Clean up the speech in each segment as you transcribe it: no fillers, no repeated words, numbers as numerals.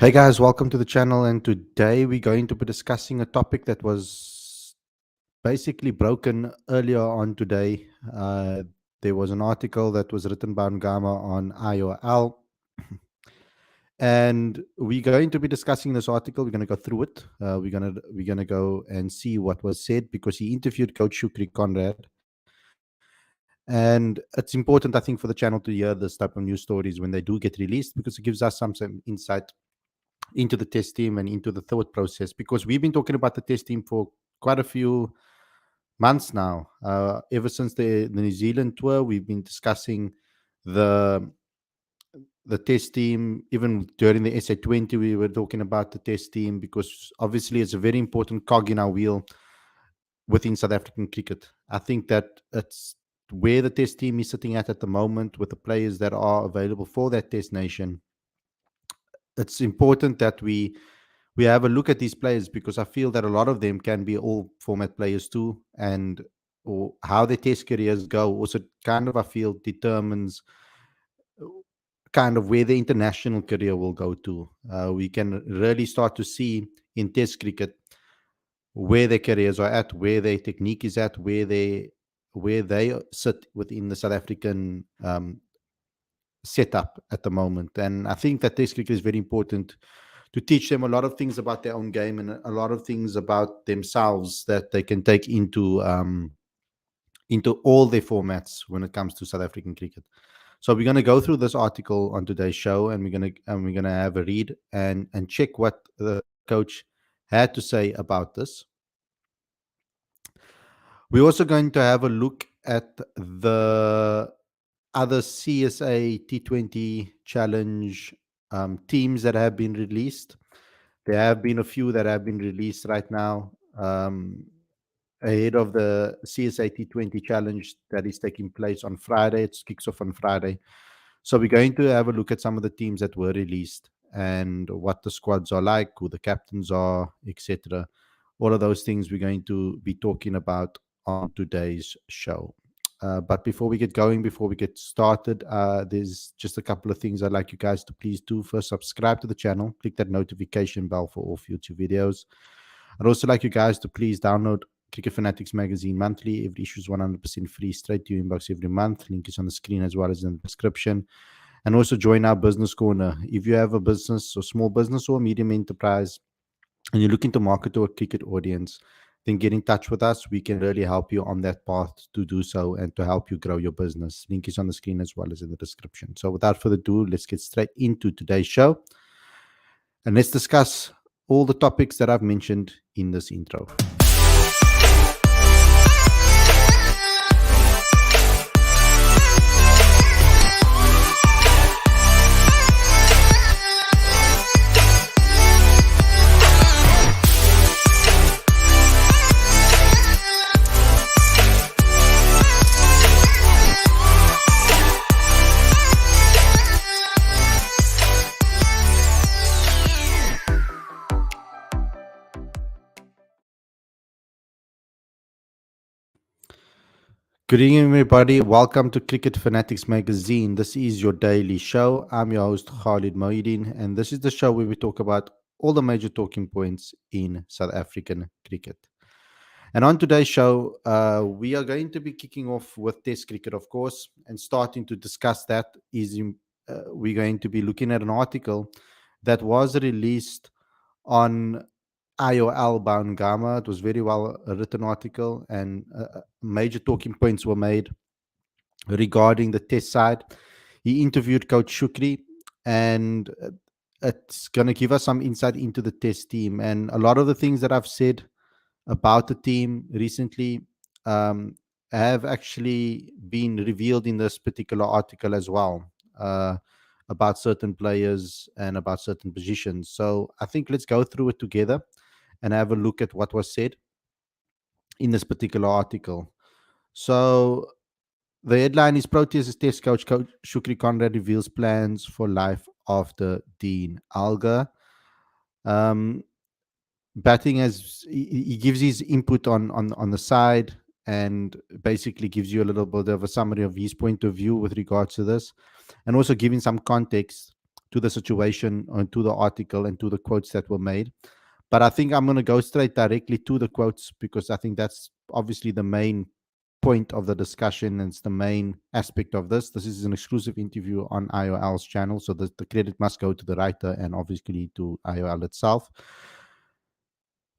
Hey guys, welcome to the channel. And today we're going to be discussing a topic that was basically broken earlier on today. There was an article that was written by Ngama on IOL, and we're going to be discussing this article. We're going to go through it. We're gonna go and see what was said because he interviewed Coach Shukri Conrad, and it's important, I think, for the channel to hear this type of news stories when they do get released because it gives us some insight into the test team and into the thought process, because we've been talking about the test team for quite a few months now. Ever since the New Zealand tour, we've been discussing the the test team. Even during the SA20, we were talking about the test team because obviously it's a very important cog in our wheel within South African cricket. I think that it's where the test team is sitting at the moment with the players that are available for that test nation. It's important that we have a look at these players because I feel that a lot of them can be all format players too, and or how their test careers go also kind of, I feel, determines kind of where the international career will go to. We can really start to see in test cricket where their careers are at, where their technique is at, where they sit within the South African setup at the moment. And I think that test cricket is very important to teach them a lot of things about their own game and a lot of things about themselves that they can take into all their formats when it comes to South African cricket. So we're going to go through this article on today's show, and we're gonna have a read and check what the coach had to say about this. We're also going to have a look at the other CSA T20 Challenge teams that have been released. There have been a few that have been released right now, ahead of the CSA T20 Challenge that is taking place on Friday. It kicks off on Friday. So we're going to have a look at some of the teams that were released and what the squads are like, who the captains are, etc. All of those things we're going to be talking about on today's show. But before we get going, before we get started, there's just a couple of things I'd like you guys to please do. First, subscribe to the channel, click that notification bell for all future videos. I'd also like you guys to please download Cricket Fanatics magazine monthly. Every issue is 100% free, straight to your inbox every month. Link is on the screen as well as in the description. And also join our business corner. If you have a business or small business or medium enterprise and you're looking to market to a cricket audience, then get in touch with us. We can really help you on that path to do so and to help you grow your business. Link is on the screen as well as in the description. So without further ado, let's get straight into today's show. And let's discuss all the topics that I've mentioned in this intro. Good evening, everybody. Welcome to Cricket Fanatics Magazine. This is your daily show. I'm your host, Khalid, and this is the show where we talk about all the major talking points in South African cricket. And on today's show, we are going to be kicking off with Test cricket, of course, and starting to discuss that we're going to be looking at an article that was released on IOL bound Gamma. It was very well written article, and major talking points were made regarding the test side. He interviewed Coach Shukri, and it's going to give us some insight into the test team. And a lot of the things that I've said about the team recently have actually been revealed in this particular article as well, about certain players and about certain positions. So I think let's go through it together and have a look at what was said in this particular article. So the headline is Proteas Test Coach Shukri Conrad reveals plans for life after Dean Alga. Batting, as he gives his input on the side and basically gives you a little bit of a summary of his point of view with regards to this, and also giving some context to the situation and to the article and to the quotes that were made. But I think I'm going to go straight directly to the quotes because I think that's obviously the main point of the discussion and it's the main aspect of this. This is an exclusive interview on IOL's channel, so the credit must go to the writer and obviously to IOL itself.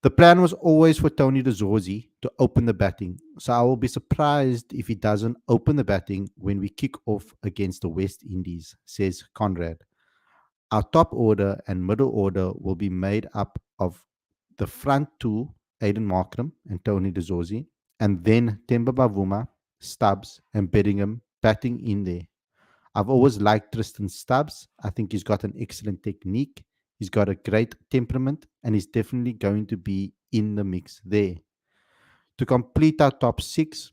The plan was always for Tony De Zorzi to open the batting, so I will be surprised if he doesn't open the batting when we kick off against the West Indies, says Conrad. Our top order and middle order will be made up of the front two, Aiden Markram and Tony De Zorzi, and then Temba Bavuma, Stubbs, and Bedingham batting in there. I've always liked Tristan Stubbs. I think he's got an excellent technique. He's got a great temperament, and he's definitely going to be in the mix there. To complete our top six,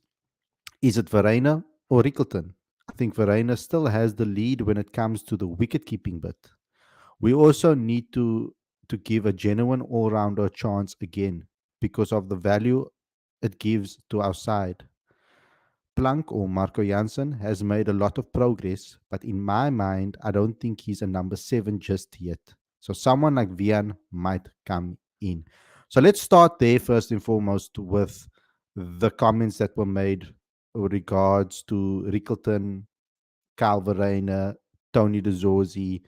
is it Verena or Rickleton? I think Verena still has the lead when it comes to the wicket keeping bit. We also need to give a genuine all rounder a chance again because of the value it gives to our side. Plank or Marco Janssen has made a lot of progress, but in my mind, I don't think he's a number seven just yet. So someone like Vian might come in. So let's start there first and foremost with the comments that were made with regards to Rickleton, Calverena, Tony De Zorzi,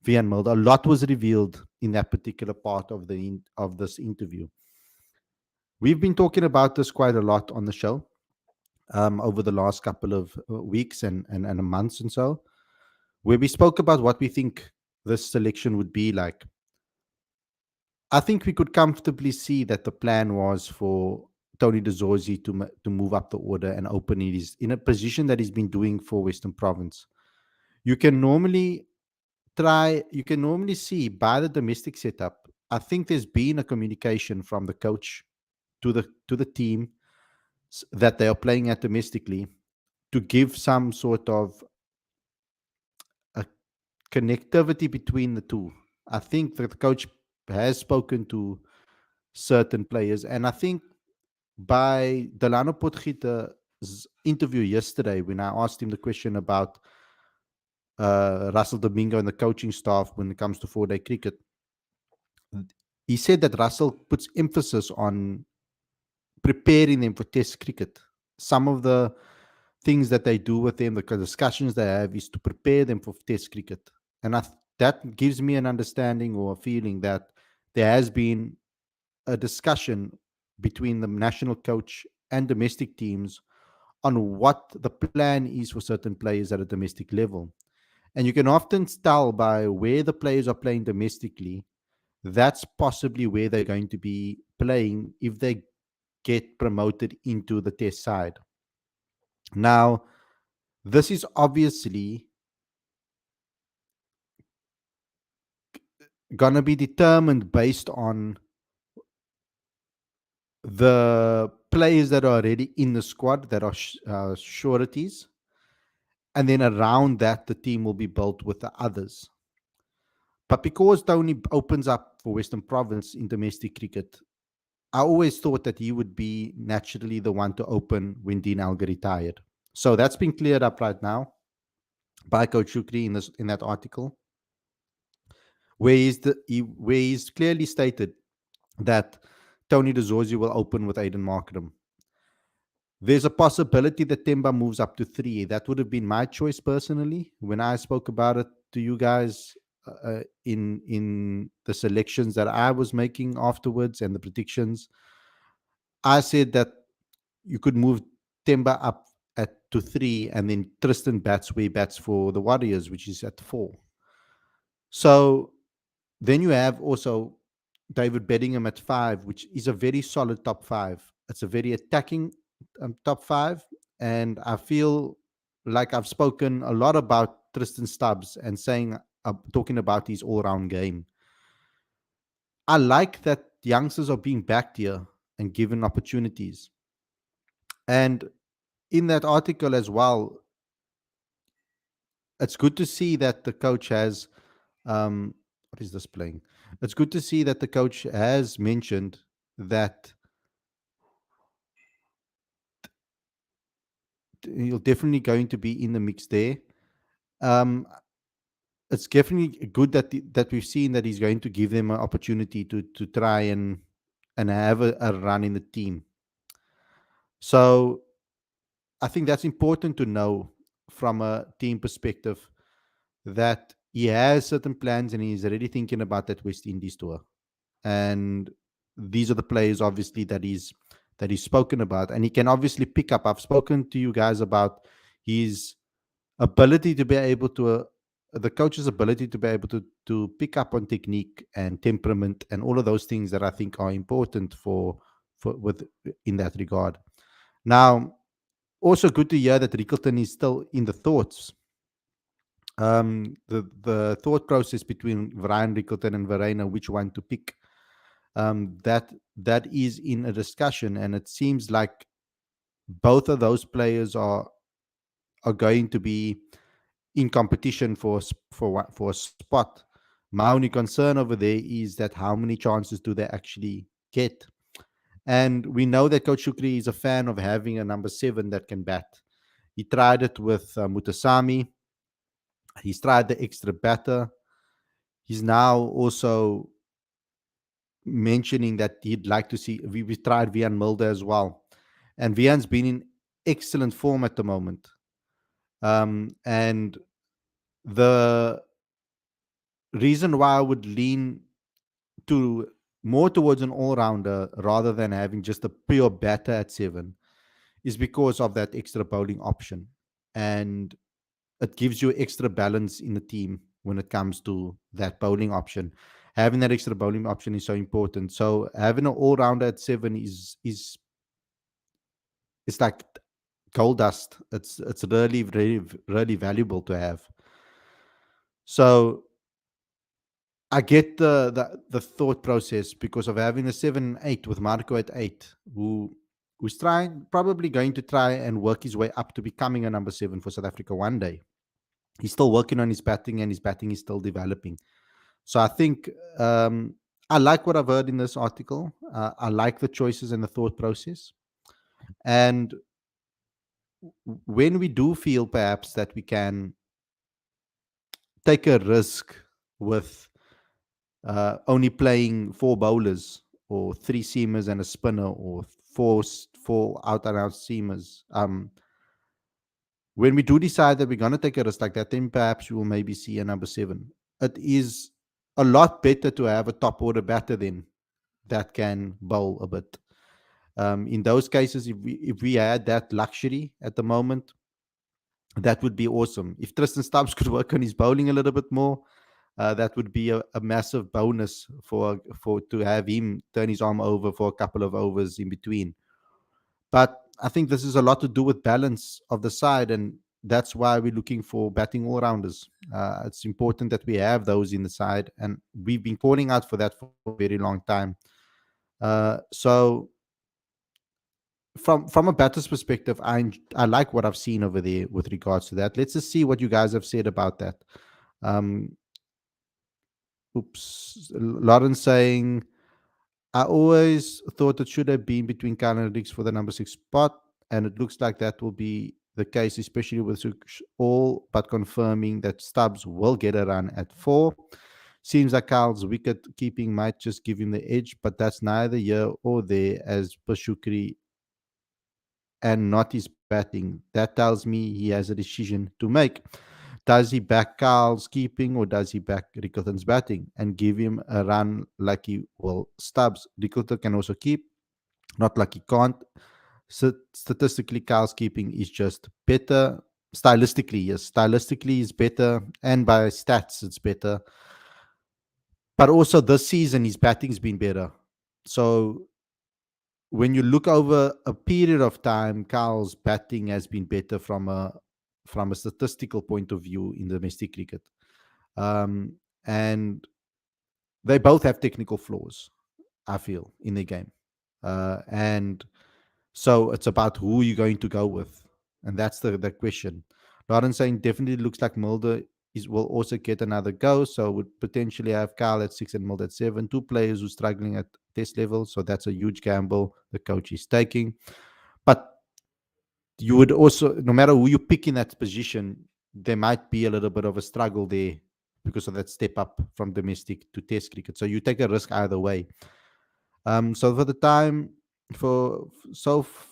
Vian Mulder. A lot was revealed in that particular part of of this interview. We've been talking about this quite a lot on the show over the last couple of weeks and a months and so, where we spoke about what we think this selection would be like. I think we could comfortably see that the plan was for Tony De Zorzi to move up the order and open it is in a position that he's been doing for Western Province. You can normally you can normally see by the domestic setup. I think there's been a communication from the coach to the team that they are playing at domestically to give some sort of a connectivity between the two. I think that the coach has spoken to certain players, and I think by Delano Potgieter's interview yesterday, when I asked him the question about Russell Domingo and the coaching staff when it comes to 4-day cricket, he said that Russell puts emphasis on preparing them for Test cricket. Some of the things that they do with them, the discussions they have, is to prepare them for Test cricket, and that gives me an understanding or a feeling that there has been a discussion between the national coach and domestic teams on what the plan is for certain players at a domestic level. And you can often tell by where the players are playing domestically, that's possibly where they're going to be playing if they get promoted into the Test side. Now, this is obviously going to be determined based on the players that are already in the squad that are sureties. And then around that, the team will be built with the others. But because Tony opens up for Western Province in domestic cricket, I always thought that he would be naturally the one to open when Dean Elgar retired. So that's been cleared up right now by Coach Shukri in that article, where he's clearly stated that Tony De Zorzi will open with Aiden Markram. There's a possibility that Temba moves up to 3. That would have been my choice personally when I spoke about it to you guys in the selections that I was making afterwards and the predictions. I said that you could move Temba up at to 3, and then Tristan bats where he bats for the Warriors, which is at 4. So then you have also David Bedingham at 5, which is a very solid top 5. It's a very attacking top 5. And I feel like I've spoken a lot about Tristan Stubbs and talking about his all round game. I like that youngsters are being backed here and given opportunities. And in that article as well, it's good to see that the coach has what is this playing? It's good to see that the coach has mentioned that you're definitely going to be in the mix there. Um, it's definitely good that that we've seen that he's going to give them an opportunity to try and have a run in the team. So I think that's important to know from a team perspective that he has certain plans and he's already thinking about that West Indies tour. And these are the players obviously that he's spoken about, and he can obviously pick up. I've spoken to you guys about his ability to be able to the coach's ability to be able to pick up on technique and temperament and all of those things that I think are important for with in that regard. Now, also good to hear that Rickleton is still in the thoughts. The thought process between Ryan Rickleton and Verena, which one to pick, that is in a discussion, and it seems like both of those players are going to be in competition for a spot. My only concern over there is that how many chances do they actually get? And we know that Coach Shukri is a fan of having a number 7 that can bat. He tried it with Mutasami. He's tried the extra batter. He's now also mentioning that he'd like to see. We tried Vian Mulder as well, and Vian's been in excellent form at the moment. And the reason why I would lean to more towards an all-rounder rather than having just a pure batter at 7 is because of that extra bowling option, and it gives you extra balance in the team when it comes to that bowling option. Having that extra bowling option is so important. So having an all-rounder at 7 is it's like gold dust. It's really really valuable to have. So I get the thought process because of having a 7-8 with Marco at 8, who's trying probably going to try and work his way up to becoming a number 7 for South Africa one day. He's still working on his batting, and his batting is still developing. So I think I like what I've heard in this article. I like the choices and the thought process. And when we do feel perhaps that we can take a risk with only playing 4 bowlers or 3 seamers and a spinner, or four out and out seamers. When we do decide that we're going to take a risk like that, then perhaps we will maybe see a number 7. It is a lot better to have a top order batter then that can bowl a bit. In those cases, if we had that luxury at the moment, that would be awesome. If Tristan Stubbs could work on his bowling a little bit more, that would be a massive bonus for to have him turn his arm over for a couple of overs in between. But I think this is a lot to do with balance of the side, and that's why we're looking for batting all rounders. It's important that we have those in the side, and we've been calling out for that for a very long time. So from a batter's perspective, I like what I've seen over there with regards to that. Let's just see what you guys have said about that. Um, Lauren saying, I always thought it should have been between Kyle and Riggs for the number 6 spot, and it looks like that will be the case, especially with all but confirming that Stubbs will get a run at 4. Seems like Kyle's wicket keeping might just give him the edge, but that's neither here or there as per Shukri, and not his batting. That tells me he has a decision to make. Does he back Carl's keeping, or does he back Rickleton's batting and give him a run like he will? Stubbs, Rickleton can also keep, not like he can't. Statistically, Carl's keeping is just better. Stylistically, yes, stylistically is better, and by stats, it's better. But also this season, his batting's been better. So when you look over a period of time, Carl's batting has been better from a statistical point of view in domestic cricket. And they both have technical flaws, I feel, in their game. And so it's about who you're going to go with. And that's the question. Lauren saying definitely looks like Mulder will also get another go. So would potentially have Kyle at 6 and Mulder at 7. 2 players who are struggling at test level. So that's a huge gamble the coach is taking. But you would also, no matter who you pick in that position, there might be a little bit of a struggle there because of that step up from domestic to test cricket. So you take a risk either way. So for the time for so f-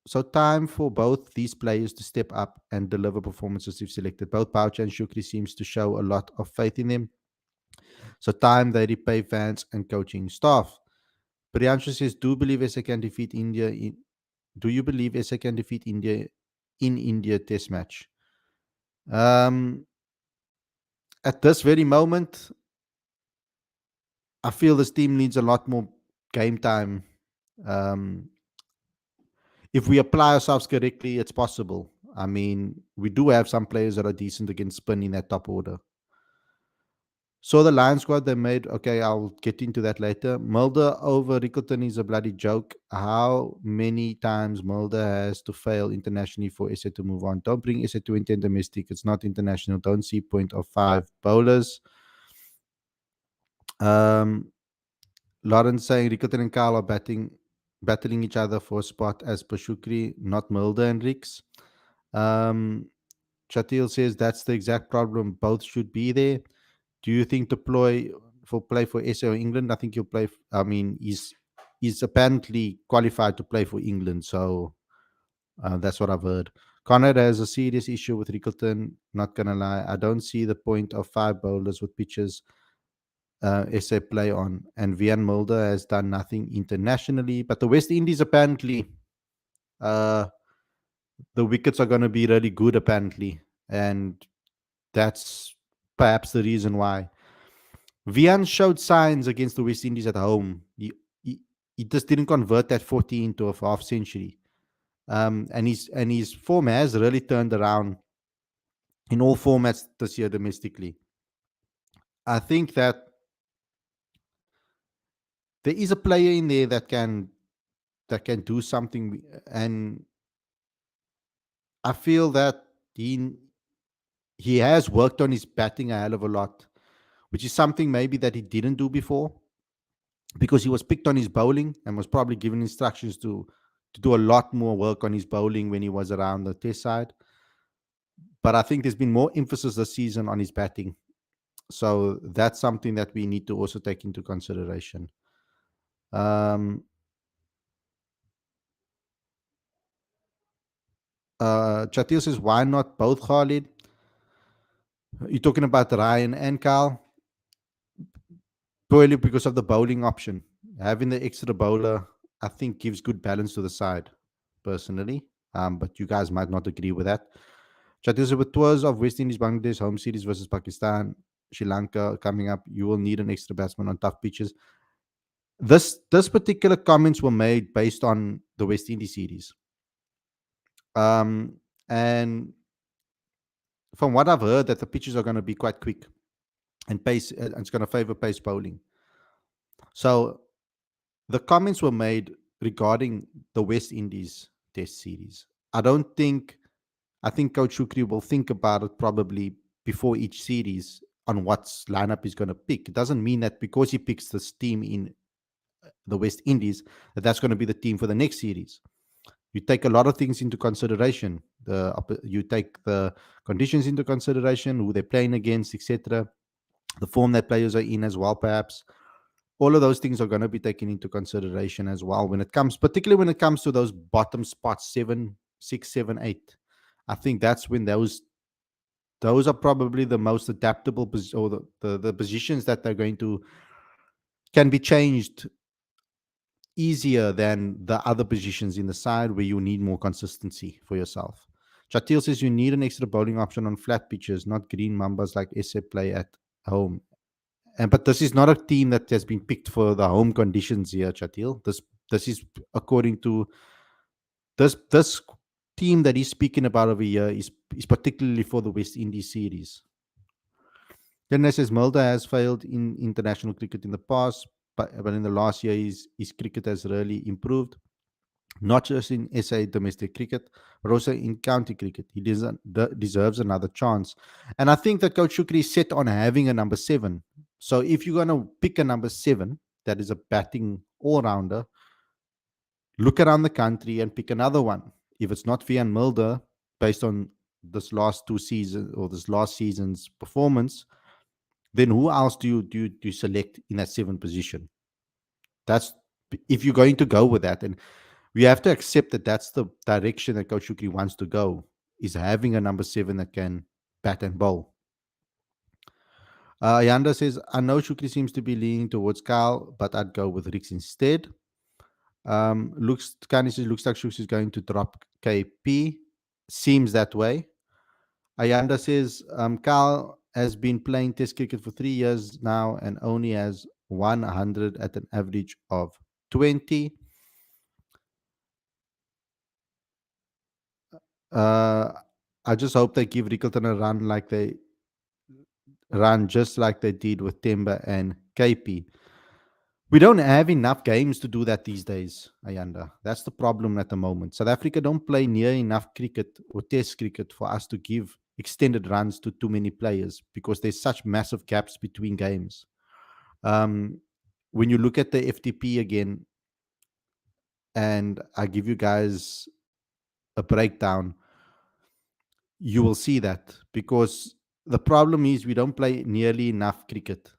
so time for both these players to step up and deliver performances we've selected. Both Boucher and Shukri seems to show a lot of faith in them. So time they repay fans and coaching staff. Priyanshu says, "Do believe SA can defeat India? Do you believe SA can defeat India in India Test match?" Um, at this very moment, I feel this team needs a lot more game time. Um, if we apply ourselves correctly, it's possible. I mean, we do have some players that are decent against spin in that top order. So the Lion squad they made, okay, I'll get into that later. Mulder over Rickleton is a bloody joke. How many times Mulder has to fail internationally for SA to move on? Don't bring SA to Indian domestic. It's not international. Don't see point of five bowlers. Um, Lawrence saying Rickleton and Kyle are battling each other for a spot as per Shukri, not Mulder and Ricks. Um, Chatil says that's the exact problem. Both should be there. Do you think deploy for play for SA or England? I think he'll play. I mean, he's apparently qualified to play for England, so that's what I've heard. Conrad has a serious issue with Rickleton. Not gonna lie, I don't see the point of five bowlers with pitches SA play on, and Vian Mulder has done nothing internationally. But the West Indies apparently, uh, the wickets are going to be really good apparently, and that's perhaps the reason why. Vian showed signs against the West Indies at home. He just didn't convert that 40 into a half century. And his form has really turned around in all formats this year domestically. I think that there is a player in there that can do something, and I feel that he has worked on his batting a hell of a lot, which is something maybe that he didn't do before, because he was picked on his bowling and was probably given instructions to do a lot more work on his bowling when he was around the test side. But I think there's been more emphasis this season on his batting. So that's something that we need to also take into consideration. Um, Chatil says, why not both, Khalid? You're talking about Ryan and Carl? Purely because of the bowling option. Having the extra bowler, I think, gives good balance to the side, personally. But you guys might not agree with that. Chatisha, with tours of West Indies, Bangladesh, home series versus Pakistan, Sri Lanka coming up, you will need an extra batsman on tough pitches. This particular comments were made based on the West Indies series. Um, and from what I've heard, that the pitches are going to be quite quick and pace, and it's going to favor pace bowling. So the comments were made regarding the West Indies Test series. I think Coach Shukri will think about it probably before each series on what lineup he's going to pick. It doesn't mean that because he picks this team in the West Indies that's going to be the team for the next series. You take a lot of things into consideration. You take the conditions into consideration, who they're playing against, etc. The form that players are in as well, perhaps. All of those things are going to be taken into consideration as well when it comes, particularly when it comes to those bottom spots, 7, 6, 7, 8. I think that's when those are probably the most adaptable or the positions that they're going to can be changed easier than the other positions in the side where you need more consistency for yourself. Chatil says you need an extra bowling option on flat pitches, not green mambas like SA play at home. But this is not a team that has been picked for the home conditions here, Chatil. This is according to this team that he's speaking about over here is particularly for the West Indies series. Then says Mulder has failed in international cricket in the past, but in the last year his cricket has really improved. Not just in SA domestic cricket, but also in county cricket. He deserves another chance. And I think that Coach Shukri is set on having a number 7. So if you're going to pick a number 7 that is a batting all-rounder, look around the country and pick another one. If it's not Vian Mulder, based on this last 2 seasons or this last season's performance, then who else do you select in that seven position? That's if you're going to go with that, and we have to accept that that's the direction that Coach Shukri wants to go, is having a number seven that can bat and bowl. Yanda says, I know Shukri seems to be leaning towards Kyle, but I'd go with Rix instead. Looks Kani says looks like Shukri is going to drop KP. Seems that way. Ayanda says Kyle has been playing Test cricket for 3 years now and only has 100 at an average of 20. Uh, I just hope they give Rickleton a run just like they did with Temba and KP. We don't have enough games to do that these days, Ayanda. That's the problem at the moment. South Africa don't play near enough cricket or Test cricket for us to give extended runs to too many players because there's such massive gaps between games. Um, when you look at the FTP again, and I give you guys a breakdown, you will see that because the problem is we don't play nearly enough cricket,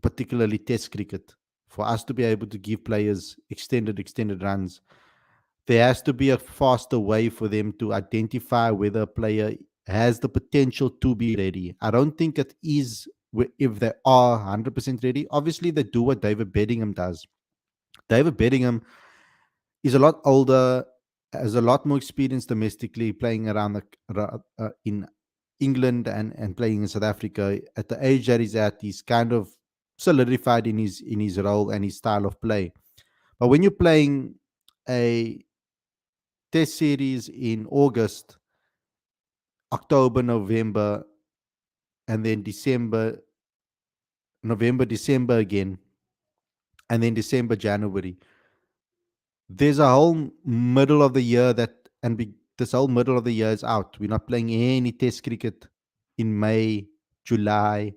particularly Test cricket, for us to be able to give players extended runs. There has to be a faster way for them to identify whether a player has the potential to be ready. I don't think it is if they are 100% ready. Obviously, they do what David Bedingham does. David Bedingham is a lot older, has a lot more experience domestically, playing around in England and playing in South Africa. At the age that he's at, he's kind of solidified in his role and his style of play. But when you're playing a Test series in August, October, November, and then November, December again, and then December, January, there's a whole middle of the year this whole middle of the year is out. We're not playing any Test cricket in May, July,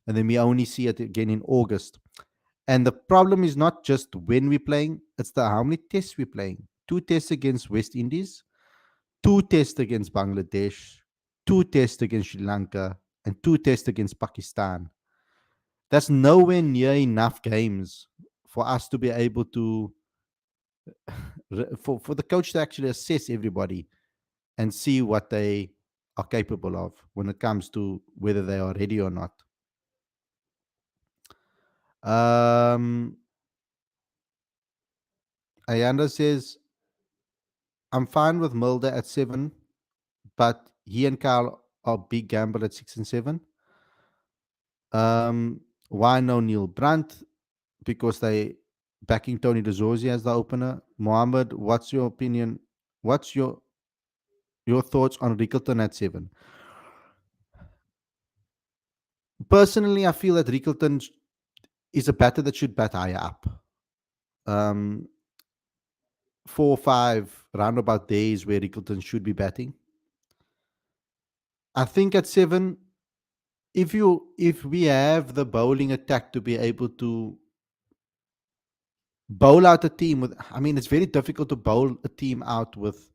and then we only see it again in August. And the problem is not just when we're playing; it's the how many tests we're playing. 2 tests against West Indies, 2 tests against Bangladesh, 2 tests against Sri Lanka, and 2 tests against Pakistan. That's nowhere near enough games for us to be able to for the coach to actually assess everybody and see what they are capable of when it comes to whether they are ready or not. Um, Ayanda says, I'm fine with Mulder at 7, but he and Kyle are big gamble at 6 and 7. Why no Neil Brandt? Because they backing Tony DeZorzi as the opener. Mohammed, what's your opinion? What's your thoughts on Rickleton at 7? Personally, I feel that Rickleton is a batter that should bat higher up. Um, 4 or 5 roundabout days where Rickleton should be batting. I think at 7, if we have the bowling attack to be able to bowl out a team with, I mean, it's very difficult to bowl a team out with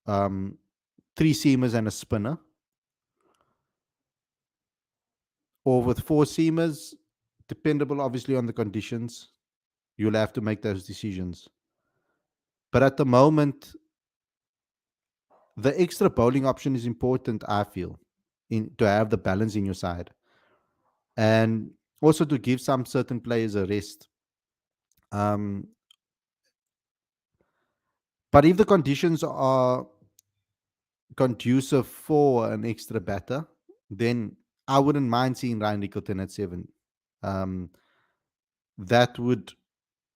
um, 3 seamers and a spinner, or with 4 seamers, dependable obviously on the conditions. You'll have to make those decisions. But at the moment, the extra bowling option is important, I feel, to have the balance in your side. And also to give some certain players a rest. Um, but if the conditions are conducive for an extra batter, then I wouldn't mind seeing Ryan Rickleton at 7. Um, that would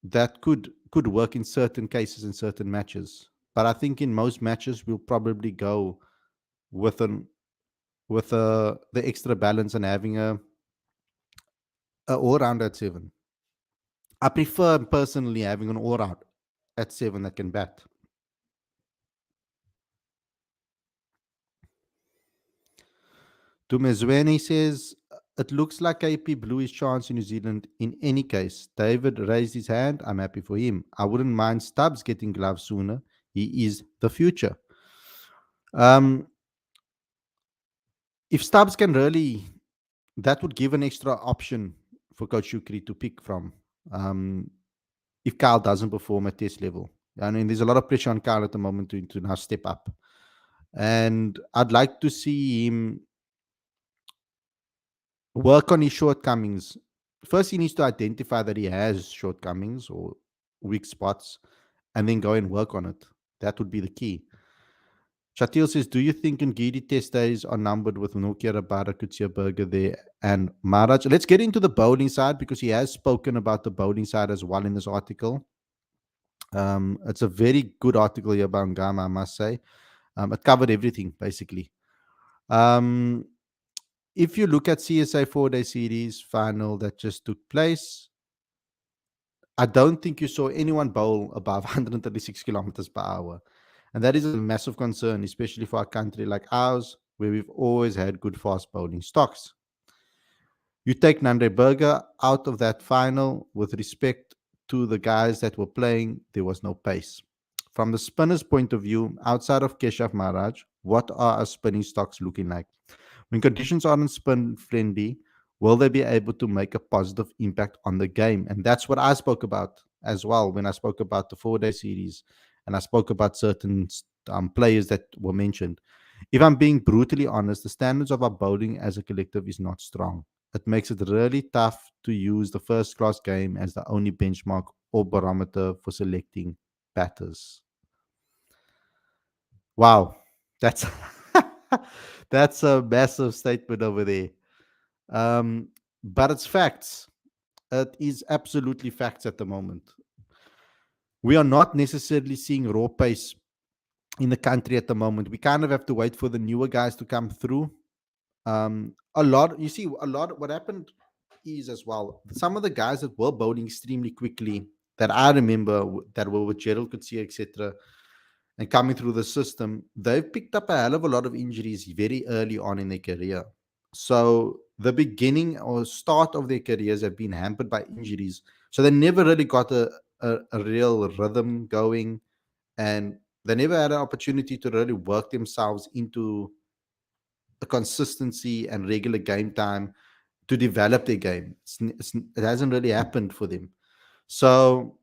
that could work in certain cases in certain matches. But I think in most matches we'll probably go with the extra balance and having a all round at 7. I prefer personally having an all round at 7 that can bat. Dumezweni says, it looks like AP blew his chance in New Zealand in any case. David raised his hand. I'm happy for him. I wouldn't mind Stubbs getting gloves sooner. He is the future. Um, if Stubbs can really, that would give an extra option for Coach Shukri to pick from. Um, if Kyle doesn't perform at test level, I mean, there's a lot of pressure on Kyle at the moment to now step up, and I'd like to see him work on his shortcomings. First, he needs to identify that he has shortcomings or weak spots, and then go and work on it. That would be the key. Shatil says, do you think Ngidi test days are numbered with Nokia, Rabada, Kutsia, Berger there, and Maharaj? Let's get into the bowling side because he has spoken about the bowling side as well in this article. It's a very good article here by Ngama, I must say. It covered everything, basically. Um, if you look at CSA 4-day series final that just took place, I don't think you saw anyone bowl above 136 kilometers per hour. And that is a massive concern, especially for a country like ours, where we've always had good fast bowling stocks. You take Nandre Berger out of that final with respect to the guys that were playing, there was no pace. From the spinner's point of view, outside of Keshav Maharaj, what are our spinning stocks looking like? When conditions aren't spin friendly, will they be able to make a positive impact on the game? And that's what I spoke about as well when I spoke about the 4-day series and I spoke about certain players that were mentioned. If I'm being brutally honest, the standards of our bowling as a collective is not strong. It makes it really tough to use the first class game as the only benchmark or barometer for selecting batters. Wow, that's that's a massive statement over there. But it's facts. It is absolutely facts at the moment. We are not necessarily seeing raw pace in the country at the moment. We kind of have to wait for the newer guys to come through. A lot, you see, a lot. What happened is as well. Some of the guys that were bowling extremely quickly that I remember that were with Gerald Coetzee, etc., and coming through the system, they've picked up a hell of a lot of injuries very early on in their career. So the beginning or start of their careers have been hampered by injuries. So they never really got a real rhythm going, and they never had an opportunity to really work themselves into a consistency and regular game time to develop their game. It hasn't really happened for them. So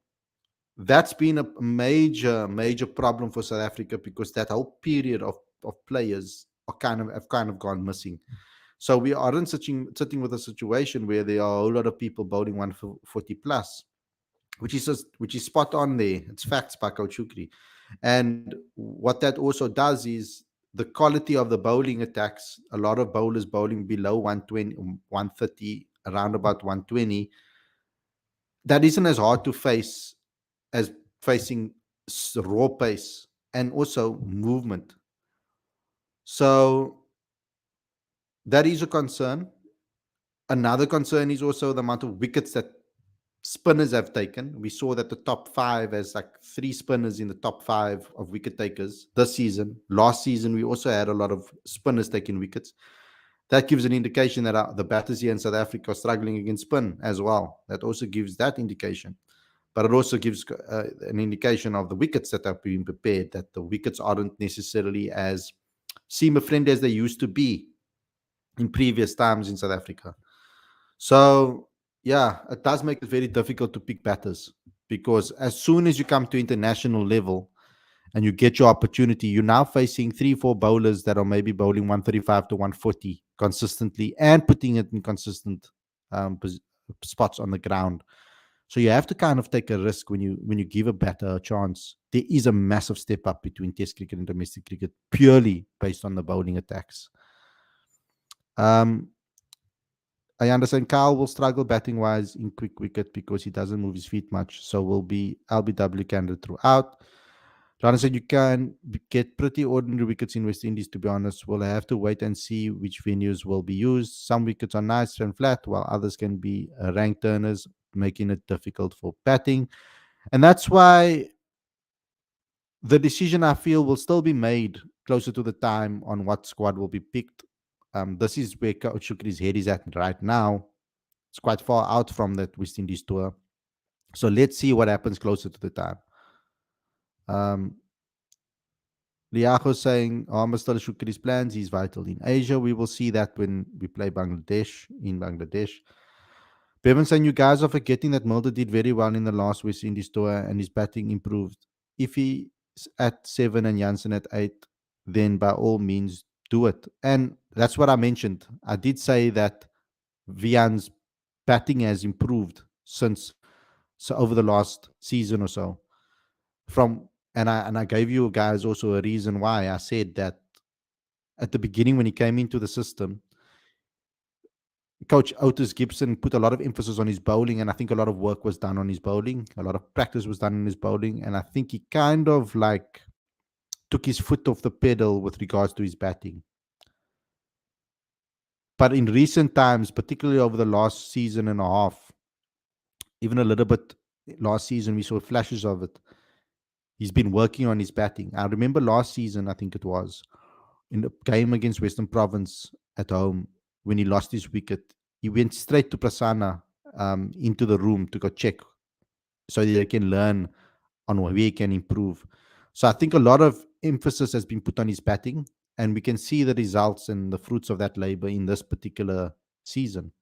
that's been a major problem for South Africa because that whole period of players are kind of gone missing. So we aren't sitting with a situation where there are a whole lot of people bowling 140 plus, which is spot on there. It's facts by Coach Shukri. And what that also does is the quality of the bowling attacks. A lot of bowlers bowling below 120, 130, around about 120. That isn't as hard to face as facing raw pace and also movement. So that is a concern. Another concern is also the amount of wickets that spinners have taken. We saw that the top five has like three spinners in the top five of wicket takers this season. Last season, we also had a lot of spinners taking wickets. That gives an indication that the batters here in South Africa are struggling against spin as well. That also gives that indication. But it also gives an indication of the wickets that are being prepared, that the wickets aren't necessarily as seamer friendly as they used to be in previous times in South Africa. So, yeah, it does make it very difficult to pick batters because as soon as you come to international level and you get your opportunity, you're now facing 3, 4 bowlers that are maybe bowling 135 to 140 consistently and putting it in consistent spots on the ground. So you have to kind of take a risk when you give a batter a chance. There is a massive step up between Test cricket and domestic cricket purely based on the bowling attacks. Um, I understand Carl will struggle batting wise in quick wicket because he doesn't move his feet much. So will be LBW candidate throughout. Jonathan said you can get pretty ordinary wickets in West Indies, to be honest. We'll have to wait and see which venues will be used. Some wickets are nice and flat, while others can be rank turners, making it difficult for batting. And that's why the decision I feel will still be made closer to the time on what squad will be picked. This is where Coach Shukri's head is at right now. It's quite far out from that West Indies tour. So let's see what happens closer to the time. Um, Liacho saying Armour still Shukri's plans. He's vital in Asia. We will see that when we play Bangladesh in Bangladesh. Bevan saying you guys are forgetting that Mulder did very well in the last West Indies tour and his batting improved. If he's at 7 and Janssen at 8, then by all means do it. And that's what I mentioned. I did say that Vian's batting has improved since so over the last season or so. From and I gave you guys also a reason why I said that at the beginning when he came into the system, Coach Otis Gibson put a lot of emphasis on his bowling, and I think a lot of work was done on his bowling. A lot of practice was done on his bowling, and I think he kind of like took his foot off the pedal with regards to his batting. But in recent times, particularly over the last season and a half, even a little bit last season, we saw flashes of it. He's been working on his batting. I remember last season, I think it was, in the game against Western Province at home, when he lost his wicket, he went straight to Prasanna into the room to go check so that they can learn on where he can improve. So I think a lot of emphasis has been put on his batting, and we can see the results and the fruits of that labor in this particular season.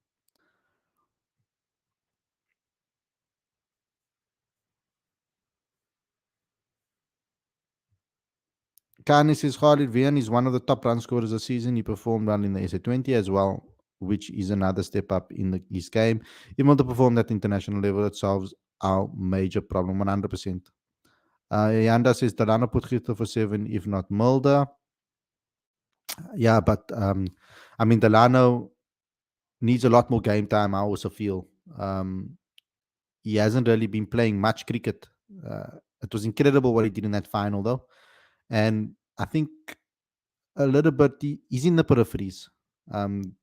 Kani says Khalid Vian is one of the top run scorers this season. He performed well in the SA20 as well, which is another step up in his game. He want to perform at international level. It solves our major problem 100%. Yanda says Delano put Gito for 7, if not Mulder. Yeah, but I mean, Delano needs a lot more game time, I also feel. Um, he hasn't really been playing much cricket. It was incredible what he did in that final, though. And I think a little bit, he's in the peripheries. Um,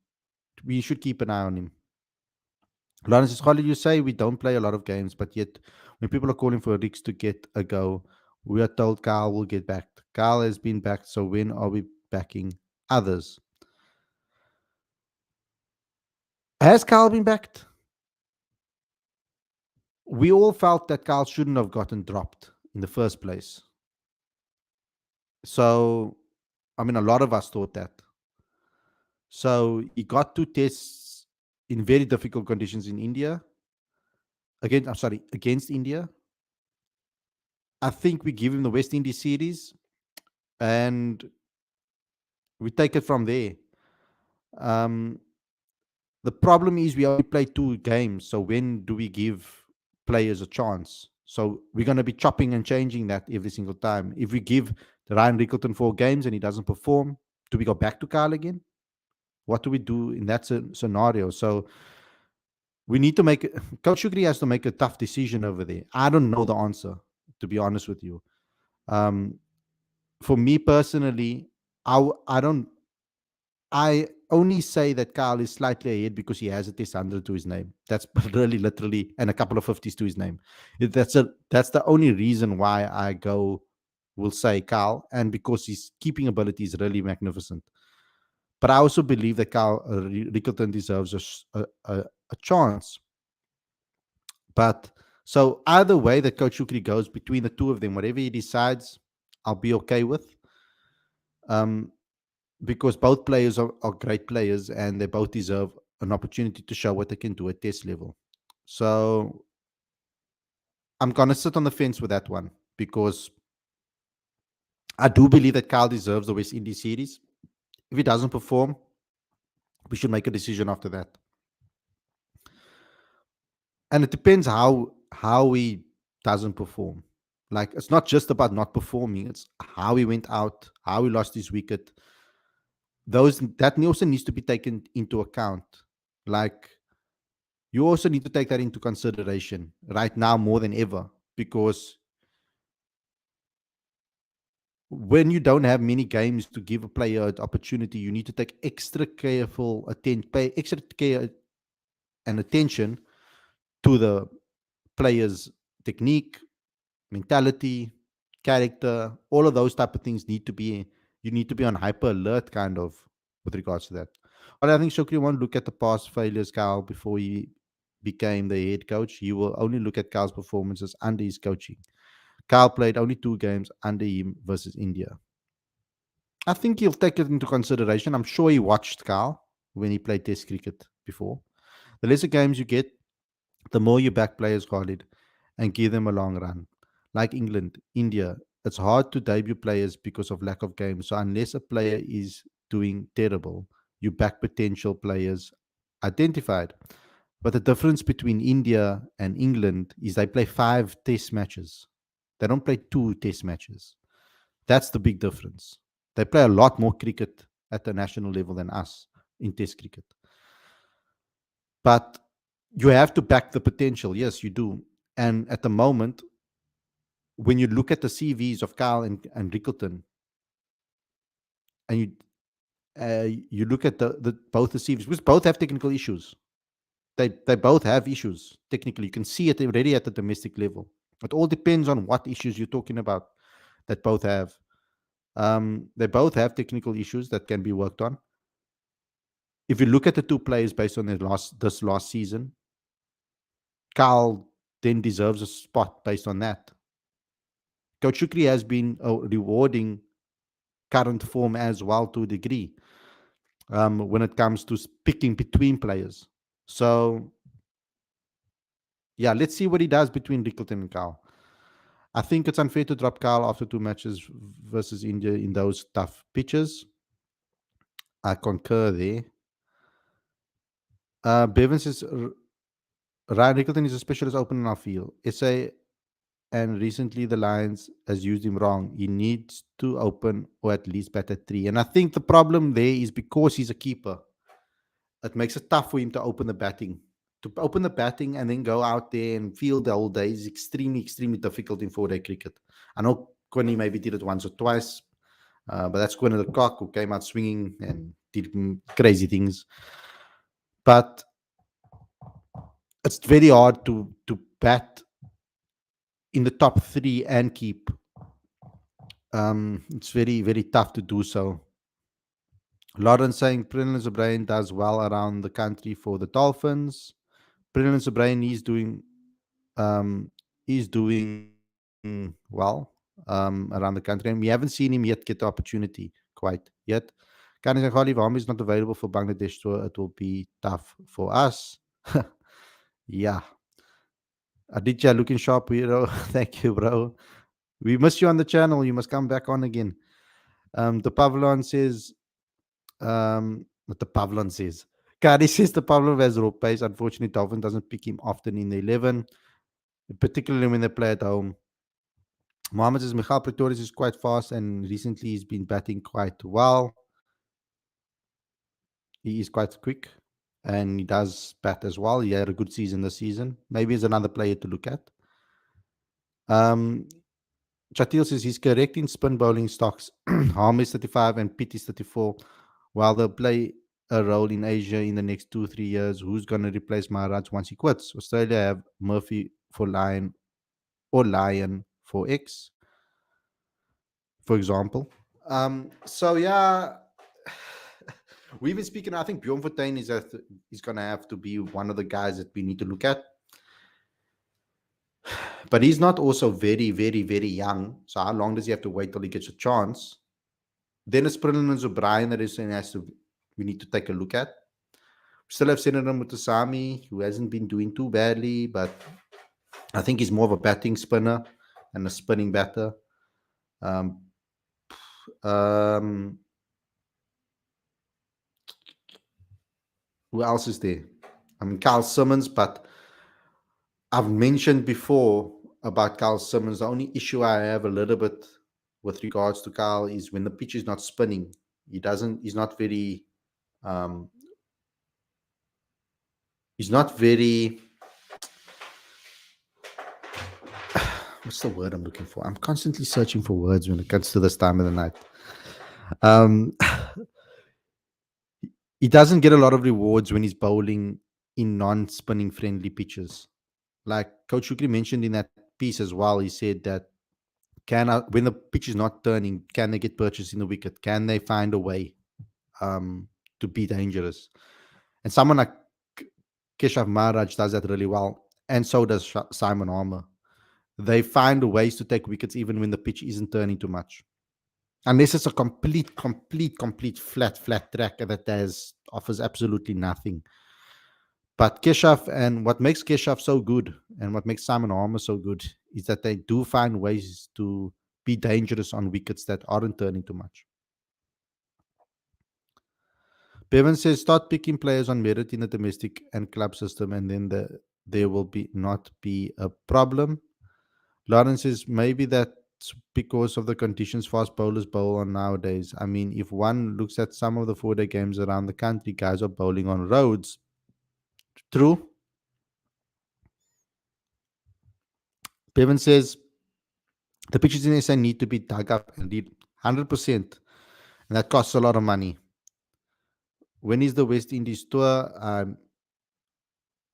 we should keep an eye on him. Lawrence says, Khalid, you say we don't play a lot of games, but yet when people are calling for Ricks to get a go, we are told Carl will get backed. Carl has been backed, so when are we backing others? Has Carl been backed? We all felt that Carl shouldn't have gotten dropped in the first place. So, I mean, a lot of us thought that. So he got two tests in very difficult conditions in India. Against India. I think we give him the West Indies series and we take it from there. Um, the problem is we only play 2 games. So when do we give players a chance? So we're going to be chopping and changing that every single time. If we give Ryan Rickleton 4 games and he doesn't perform, do we go back to Carl again? What do we do in that scenario? So we need to Coach Shukri has to make a tough decision over there. I don't know the answer, to be honest with you. Um, for me personally, I don't. I only say that Carl is slightly ahead because he has a test 100 to his name. That's really literally, and a couple of 50s to his name. That's the only reason why I will say Carl, and because his keeping ability is really magnificent. But I also believe that Carl Rickleton deserves a chance. But so either way that Coach Shukri goes between the two of them, whatever he decides, I'll be okay with. Um, because both players are great players and they both deserve an opportunity to show what they can do at test level. So I'm going to sit on the fence with that one because I do believe that Kyle deserves the West Indies series. If he doesn't perform, we should make a decision after that. And it depends how he doesn't perform. Like, it's not just about not performing, it's how he went out, how he lost his wicket. That also needs to be taken into account. Like, you also need to take that into consideration right now more than ever, because when you don't have many games to give a player an opportunity, you need to take extra careful pay extra care and attention to the player's technique, mentality, character. All of those type of things you need to be on hyper alert kind of with regards to that. But I think Shukri won't look at the past failures, Kyle, before he became the head coach. He will only look at Kyle's performances under his coaching. Kyle played only 2 games under him versus India. I think he'll take it into consideration. I'm sure he watched Carl when he played Test cricket before. The lesser games you get, the more you back players, Khalid, and give them a long run. Like England, India, it's hard to debut players because of lack of games. So unless a player is doing terrible, you back potential players identified. But the difference between India and England is they play 5 test matches. They don't play 2 test matches. That's the big difference. They play a lot more cricket at the national level than us in test cricket. But you have to back the potential. Yes, you do. And at the moment, when you look at the CVs of Kyle and Rickleton, and you look at the both the CVs, which both have technical issues. They both have issues technically. You can see it already at the domestic level. It all depends on what issues you're talking about that both have. They both have technical issues that can be worked on. If you look at the two players based on this last season, Carl then deserves a spot based on that. Coach Shukri has been rewarding current form as well to a degree when it comes to picking between players. So, yeah, let's see what he does between Rickleton and Carl. I think it's unfair to drop Carl after 2 matches versus India in those tough pitches. I concur there. Bevan says Ryan Rickleton is a specialist opener in our field. SA and recently the Lions has used him wrong. He needs to open or at least bat at 3. And I think the problem there is because he's a keeper, it makes it tough for him to open the batting. To open the batting and then go out there and field the whole day is extremely, extremely difficult in 4-day cricket. I know Connie maybe did it once or twice, but that's Connie the Cock who came out swinging and did crazy things. But it's very hard to bat in the top 3 and keep. It's very, very tough to do so. Lawrence saying Prince O'Brien does well around the country for the Dolphins. Prince O'Brien um, is doing well around the country, and we haven't seen him yet get the opportunity quite yet. Kanis and Khalid Wami is not available for Bangladesh, so it will be tough for us. Yeah. Aditya looking sharp, hero. Thank you, bro. We missed you on the channel. You must come back on again. The Pavlon says, what the Pavlon says. Kari says the Pavlon has rope pace. Unfortunately, Dolphin doesn't pick him often in the 11, particularly when they play at home. Mohammed says Michal Pretorius is quite fast and recently he's been batting quite well. He is quite quick and he does bat as well. He had a good season this season. Maybe he's another player to look at. Chatil says he's correct in spin bowling stocks. Harm is 35 and Pitt is 34. While they'll play a role in Asia in the next 2-3 years, who's going to replace Maharaj once he quits? Australia have Murphy for Lion or Lion for X, for example. So yeah, we've been speaking. I think Bjorn Fortuin is going to have to be one of the guys that we need to look at. But he's not also very, very, very young. So how long does he have to wait till he gets a chance? Then it's Prince O'Brien that we need to take a look at. We still have Senator Mutasami, who hasn't been doing too badly, but I think he's more of a batting spinner and a spinning batter. Who else is there? I mean, Carl Simmons, but I've mentioned before about Carl Simmons. The only issue I have a little bit with regards to Carl is when the pitch is not spinning. He's not very what's the word I'm looking for? I'm constantly searching for words when it comes to this time of the night. He doesn't get a lot of rewards when he's bowling in non-spinning friendly pitches. Like Coach Shukri mentioned in that piece as well, he said that when the pitch is not turning, can they get purchased in the wicket? Can they find a way to be dangerous? And someone like Keshav Maharaj does that really well, and so does Simon Harmer. They find ways to take wickets even when the pitch isn't turning too much. unless it's a complete flat track that offers absolutely nothing. But Keshav, and what makes Keshav so good and what makes Simon Harmer so good is that they do find ways to be dangerous on wickets that aren't turning too much. Bevan says start picking players on merit in the domestic and club system, and then there will be not be a problem. Lawrence says maybe that's because of the conditions fast bowlers bowl on nowadays. I mean, if one looks at some of the 4-day games around the country, guys are bowling on roads. True. Bevan says the pitches in SA need to be dug up and did 100%, and that costs a lot of money. When is the West Indies tour?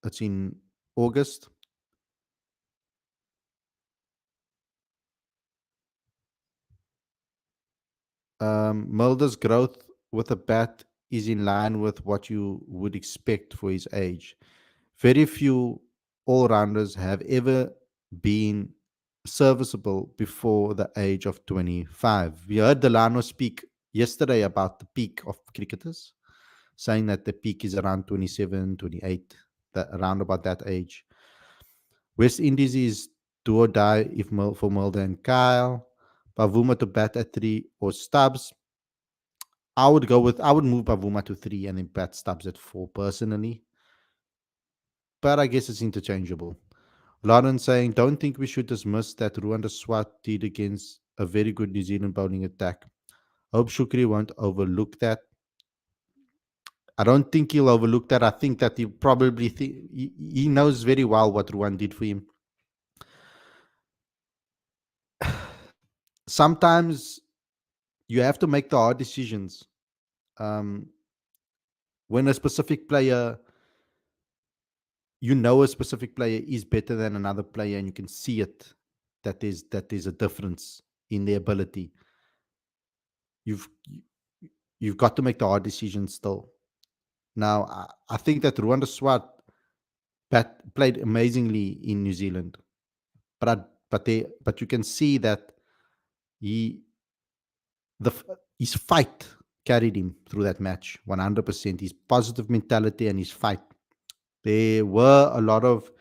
It's in August. Mulder's growth with a bat is in line with what you would expect for his age. Very few all rounders have ever been serviceable before the age of 25. We heard Delano speak yesterday about the peak of cricketers, saying that the peak is around 27, 28, around about that age. West Indies is do or die if for Mulder and Kyle. Pavuma to bat at 3 or Stubbs. I would move Pavuma to 3 and then bat Stubbs at 4 personally. But I guess it's interchangeable. Lawrence saying, don't think we should dismiss that Rwanda Swat did against a very good New Zealand bowling attack. Hope Shukri won't overlook that. I don't think he'll overlook that. I think that he knows very well what Rwanda did for him. Sometimes you have to make the hard decisions. Um, when a specific player, a specific player is better than another player, and you can see it that there's a difference in their ability. You've you've got to make the hard decisions still. Now, I think that Rwanda Swat played amazingly in New Zealand, but you can see that he the his fight carried him through that match 100%. His positive mentality and his fight. There were a lot of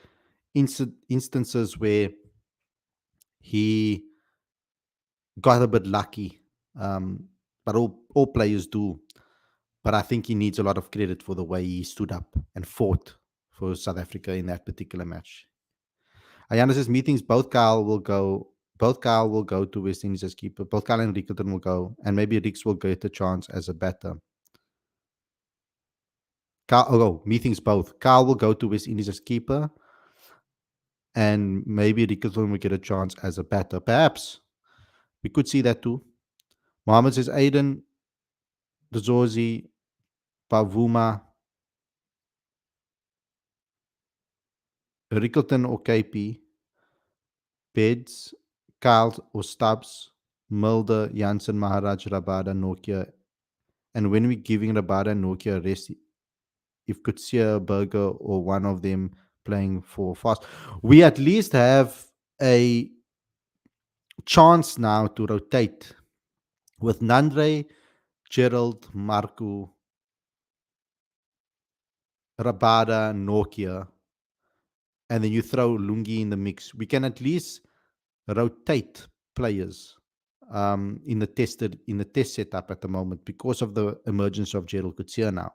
instances where he got a bit lucky, but all players do. But I think he needs a lot of credit for the way he stood up and fought for South Africa in that particular match. Ayana says meetings. Both Kyle will go to West Indies as keeper. Both Kyle and Rickleton will go, and maybe Ricks will get a chance as a batter. Meetings both. Kyle will go to West Indies as keeper, and maybe Rickleton will get a chance as a batter. Perhaps we could see that too. Mohammed says Aiden, Dzozi, Pavuma, Rickleton or KP, Beds, Kyle or Stubbs, Mulder, Janssen, Maharaj, Rabada, Nokia. And when we're giving Rabada and Nokia a rest, if Kutsia, Berger, or one of them playing for fast, we at least have a chance now to rotate with Nandre, Gerald, Marku, Rabada, Nokia, and then you throw Lungi in the mix. We can at least rotate players in the test setup at the moment because of the emergence of Gerald Kutsia now.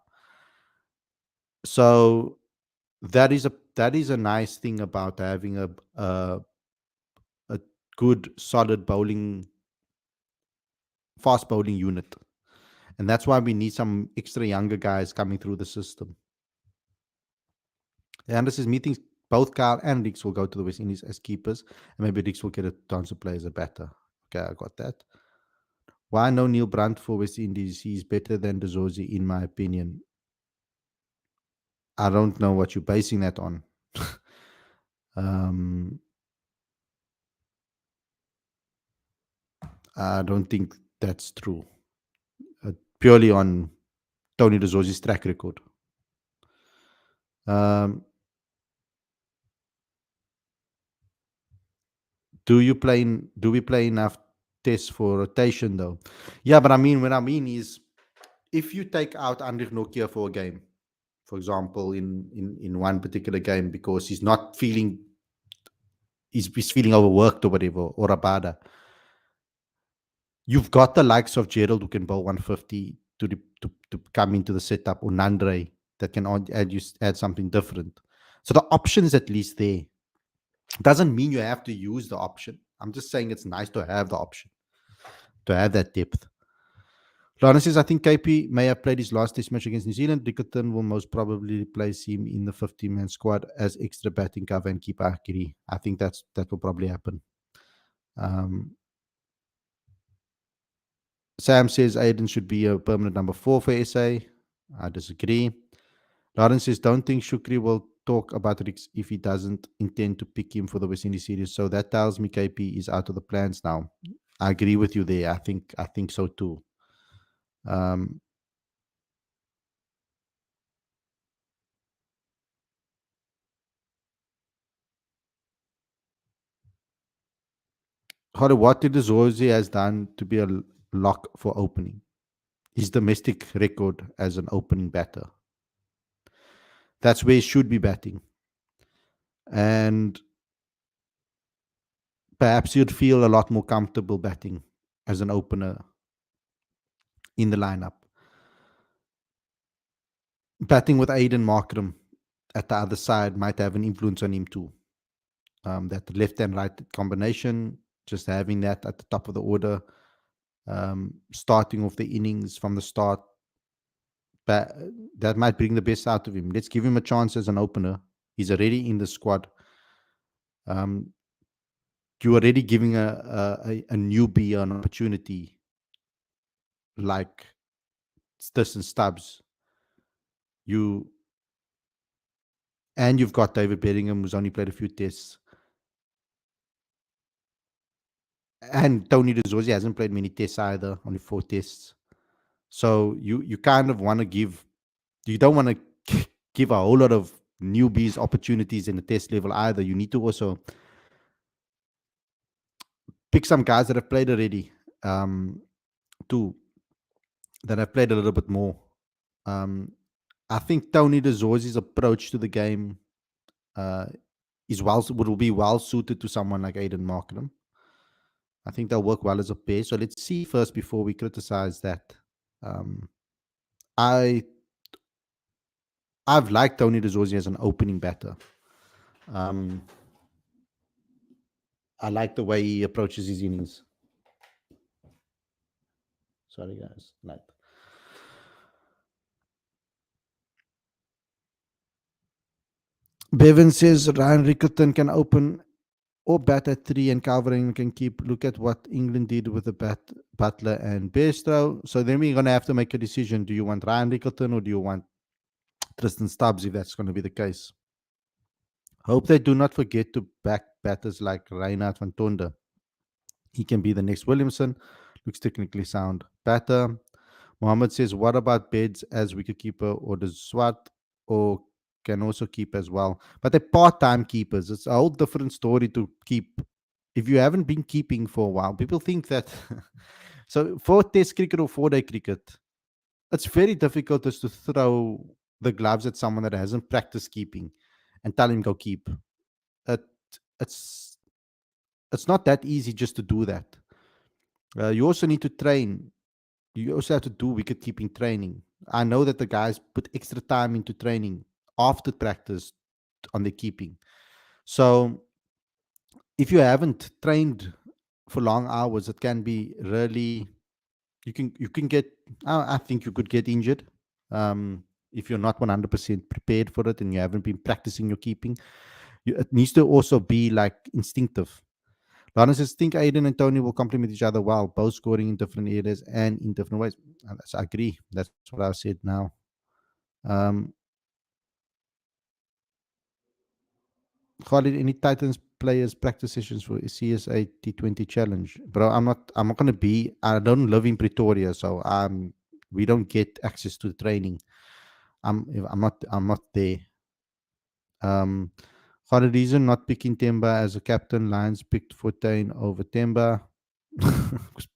So that is a nice thing about having a good solid fast bowling unit, and that's why we need some extra younger guys coming through the system. And this is meetings. Both Kyle and Ricks will go to the West Indies as keepers, and maybe Ricks will get a chance to play as a batter. Okay, I got that. Why no Neil Brandt for West Indies? He's better than Dzozi, in my opinion. I don't know what you're basing that on. I don't think that's true. Purely on Tony Dzozi's track record. Do we play enough test for rotation though. Yeah, but I mean, what I mean is, if you take out Andrich Nokia for a game, for example, in one particular game because he's not feeling, he's feeling overworked or whatever, or Abada, you've got the likes of Gerald who can bowl 150 to come into the setup, or Nandre that can add something different. So the option is at least there. Doesn't mean you have to use the option. I'm just saying it's nice to have the option, to have that depth. Lana says, I think KP may have played his last test match against New Zealand. Rickerton will most probably replace him in the 15-man squad as extra batting cover and keep Akiri. I think that will probably happen. Um, Sam says Aiden should be a permanent number 4 for SA. I disagree. Lawrence says, don't think Shukri will talk about Rix if he doesn't intend to pick him for the West Indies series. So that tells me KP is out of the plans now. I agree with you there. I think so too. Um, what did Zorzi has done to be a lock for opening? His domestic record as an opening batter. That's where he should be batting. And perhaps you'd feel a lot more comfortable batting as an opener in the lineup. Batting with Aiden Markram at the other side might have an influence on him too. That left and right combination, just having that at the top of the order, starting off the innings from the start, that might bring the best out of him. Let's give him a chance as an opener. He's already in the squad. You're already giving a newbie an opportunity like Stis and Stubbs. You've got David Bellingham, who's only played a few tests. And Tony DeZorzi hasn't played many tests either, only 4 tests. So you kind of want to you don't want to give a whole lot of newbies opportunities in the test level either. You need to also pick some guys that have played already, too, that have played a little bit more. I think Tony DeZorzi's approach to the game will be well suited to someone like Aiden Markram. I think they'll work well as a pair. So let's see first before we criticize that. I've liked Tony DeZorzi as an opening batter. I like the way he approaches his innings. Sorry, guys. Night. Bevan says Ryan Rickerton can open or bat at 3 and Calvering can keep. Look at what England did with the Butler and Bairstow. So then we're going to have to make a decision. Do you want Ryan Rickerton or do you want Tristan Stubbs, if that's going to be the case? Hope they do not forget to back batters like Reinhard van Tonder. He can be the next Williamson. Looks technically sound batter. Mohammed says, what about Beds as wicketkeeper, or does Swat or can also keep as well? But they're part-time keepers. It's a whole different story to keep. If you haven't been keeping for a while, people think that. So for test cricket or 4-day cricket, it's very difficult just to throw the gloves at someone that hasn't practiced keeping and tell him go keep. It's not that easy just to do that. You also need to train. You also have to do wicket keeping training. I know that the guys put extra time into training after practice on the keeping. So if you haven't trained for long hours, it can be really, you can get, I think you could get injured if you're not 100% prepared for it and you haven't been practicing your keeping. It needs to also be like instinctive. Lana says, think Aiden and Tony will complement each other well, both scoring in different areas and in different ways. I agree. That's what I said now. Khalid, any Titans players practice sessions for CSA T20 challenge? Bro, I'm not gonna be, I don't live in Pretoria, so we don't get access to the training. I'm not there. For the reason not picking Temba as a captain, Lions picked Fortain over Temba.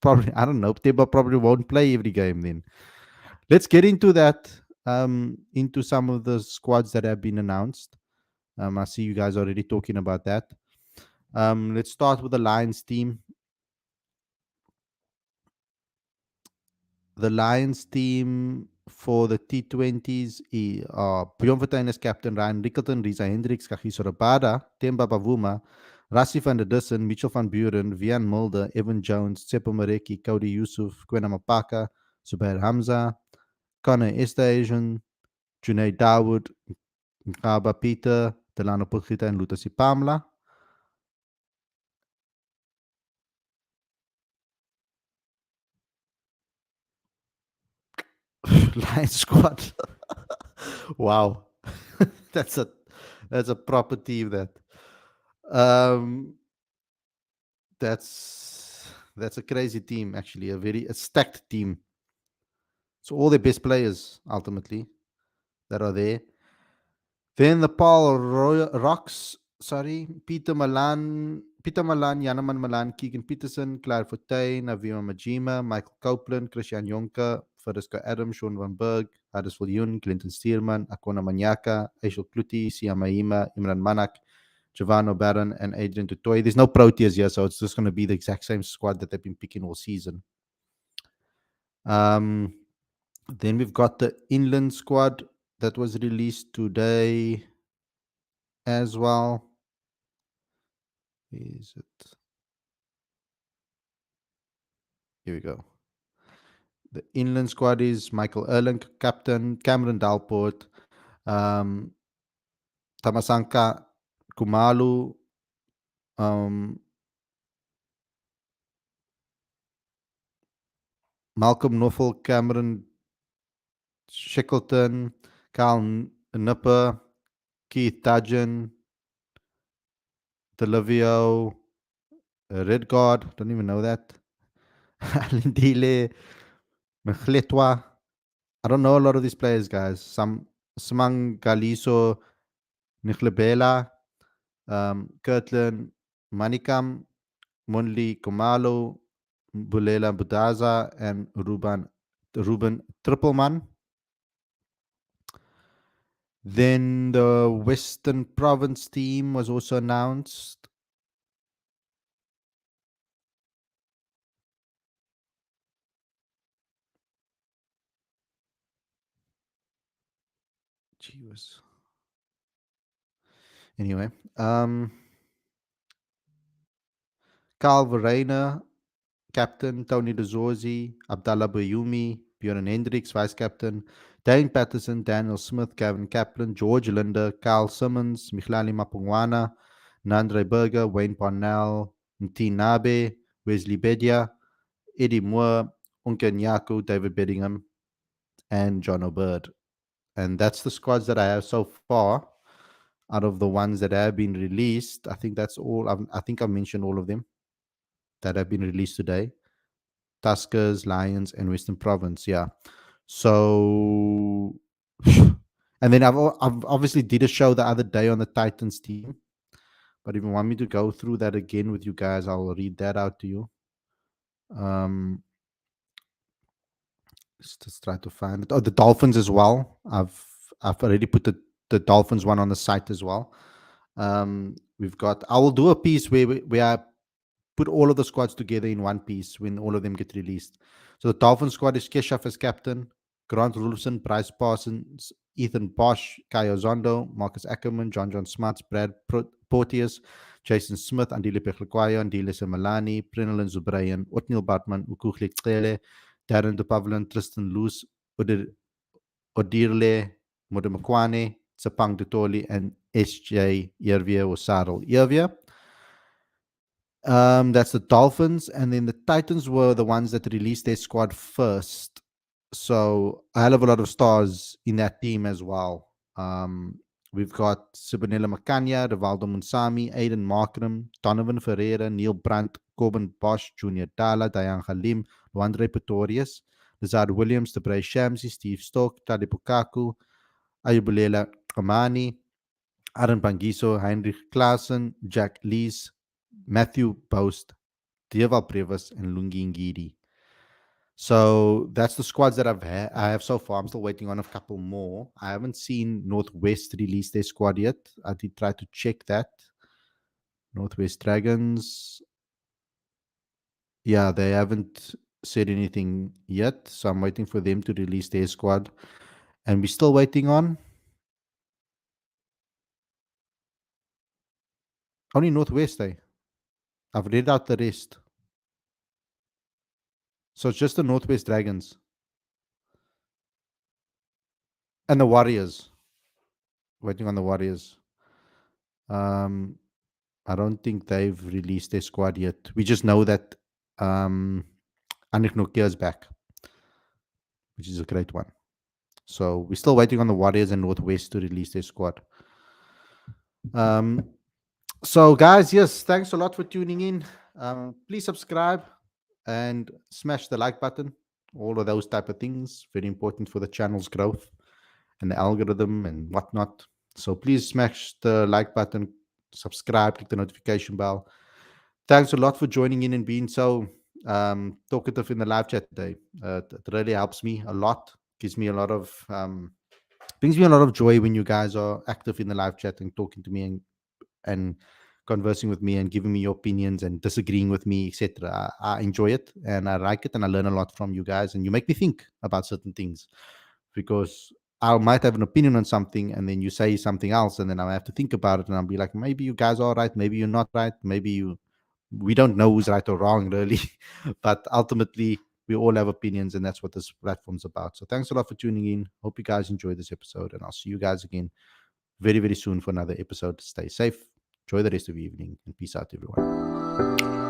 Probably, I don't know. Teba probably won't play every game then. Let's get into that, into some of the squads that have been announced. I see you guys already talking about that. Let's start with the Lions team. The Lions team for the T20s are Bjorn Fortuin as captain, Ryan Rickelton, Risa Hendricks, Kagiso Rabada, Temba Bavuma, Rassi van der Dussen, Mitchell van Buren, Vian Mulder, Evan Jones, Tsepo Mareki, Cody Yusuf, Kwena Mapaka, Zubair Hamza, Connor Estasian, Junaid Dawood, Ngaba Peter, Delano Pulgita, and Lutasi Pamla. Lions squad. Wow. that's a that's a proper team that. Um that's a crazy team actually, a stacked team. So all the best players ultimately that are there. Then the Rocks, sorry, Peter Malan, Yanaman Malan, Keegan Peterson, Claire Fortuin, Avima Majima, Michael Copeland, Christian Jonker, Federico Adams, Sean Van Berg, Hardesville Yun, Clinton Steelman, Akona Manyaka, Aishel Kluti, Siamaima, Imran Manak, Giovanni Barron, and Adrian Tutoy. There's no Proteas here, so it's just going to be the exact same squad that they've been picking all season. Um, then we've got the Inland squad that was released today as well. Is it? Here we go. The Inland squad is Michael Erling, captain, Cameron Dalport, um, Tamasanka Kumalu, um, Malcolm Nuffel, Cameron Shackleton, Carl Nipper, Keith Tajan, Delivio, Red Guard, don't even know that. Alindile, Mechletwa. I don't know a lot of these players, guys. Some Smang Galiso, Nichlebela, Kirtland, Manikam, Munli Kumalo, Bulela Budaza, and Ruben Trippelman. Then the Western Province team was also announced. Gee whiz. Anyway, Carl Verena, captain, Tony DeZorzi, Abdallah Bayumi, Bjorn Hendricks, vice captain, Dane Patterson, Daniel Smith, Gavin Kaplan, George Linder, Carl Simmons, Michlali Mapungwana, Nandre Berger, Wayne Parnell, Mtine Nabe, Wesley Bedia, Eddie Moore, Unke Nyaku, David Beddingham, and John O'Bird. And that's the squads that I have so far out of the ones that have been released. I think that's all. I think I mentioned all of them that have been released today. Tuskers, Lions, and Western Province. Yeah. So, and then I've obviously did a show the other day on the Titans team. But if you want me to go through that again with you guys, I'll read that out to you. Um, just try to find it. Oh, the Dolphins as well. I've already put the Dolphins one on the site as well. We've got. I will do a piece where I put all of the squads together in one piece when all of them get released. So the Dolphin squad is Keshav as captain, Grant Rulfson, Bryce Parsons, Ethan Bosch, Kyle Zondo, Marcus Ackerman, John Smarts, Brad Porteous, Jason Smith, Andile Pechlekwayo, Andile Semalani, Prinalin Zubrayan, Otniel Batman, Ukuchlik Tlele, Darren de Pavlin, Tristan Loos, Odirle, Modemakwane, Tsapang Dutoli, and SJ Yervia or Sarel Yervia. That's the Dolphins, and then the Titans were the ones that released their squad first. So a hell of a lot of stars in that team as well. We've got Sibonella Macania, Rivaldo Munsami, Aiden Markram, Donovan Ferreira, Neil Brandt, Corbin Bosch, Junior Dala, Dayan Halim, Luandre Pretorius, Lazard Williams, Debray Shamsi, Steve Stoke, Tade Pukaku, Ayubulela Kamani, Aaron Bangiso, Heinrich Klaassen, Jack Lees, Matthew Post, Dieval Previs, and Lungi Ngidi. So that's the squads that I have so far. I'm still waiting on a couple more. I haven't seen Northwest release their squad yet. I did try to check that. Northwest Dragons. Yeah, they haven't said anything yet. So I'm waiting for them to release their squad. And we're still waiting on only Northwest, eh? I've read out the rest. So it's just the Northwest Dragons and the Warriors. Waiting on the Warriors. Um, I don't think they've released their squad yet. We just know that um, Anik Nokia is back, which is a great one. So we're still waiting on the Warriors and Northwest to release their squad. Um, so, guys, yes, thanks a lot for tuning in. Please subscribe and smash the like button. All of those type of things very important for the channel's growth and the algorithm and whatnot. So please smash the like button, subscribe, click the notification bell. Thanks a lot for joining in and being so talkative in the live chat today. It really helps me a lot. Gives me a lot of brings me a lot of joy when you guys are active in the live chat and talking to me and conversing with me and giving me your opinions and disagreeing with me, etc. I enjoy it and I like it and I learn a lot from you guys and you make me think about certain things because I might have an opinion on something and then you say something else and then I have to think about it and I'll be like, maybe you guys are right, maybe you're not right, maybe we don't know who's right or wrong really, but ultimately we all have opinions and that's what this platform's about. So thanks a lot for tuning in. Hope you guys enjoyed this episode and I'll see you guys again very, very soon for another episode. Stay safe, enjoy the rest of your evening, and peace out, everyone.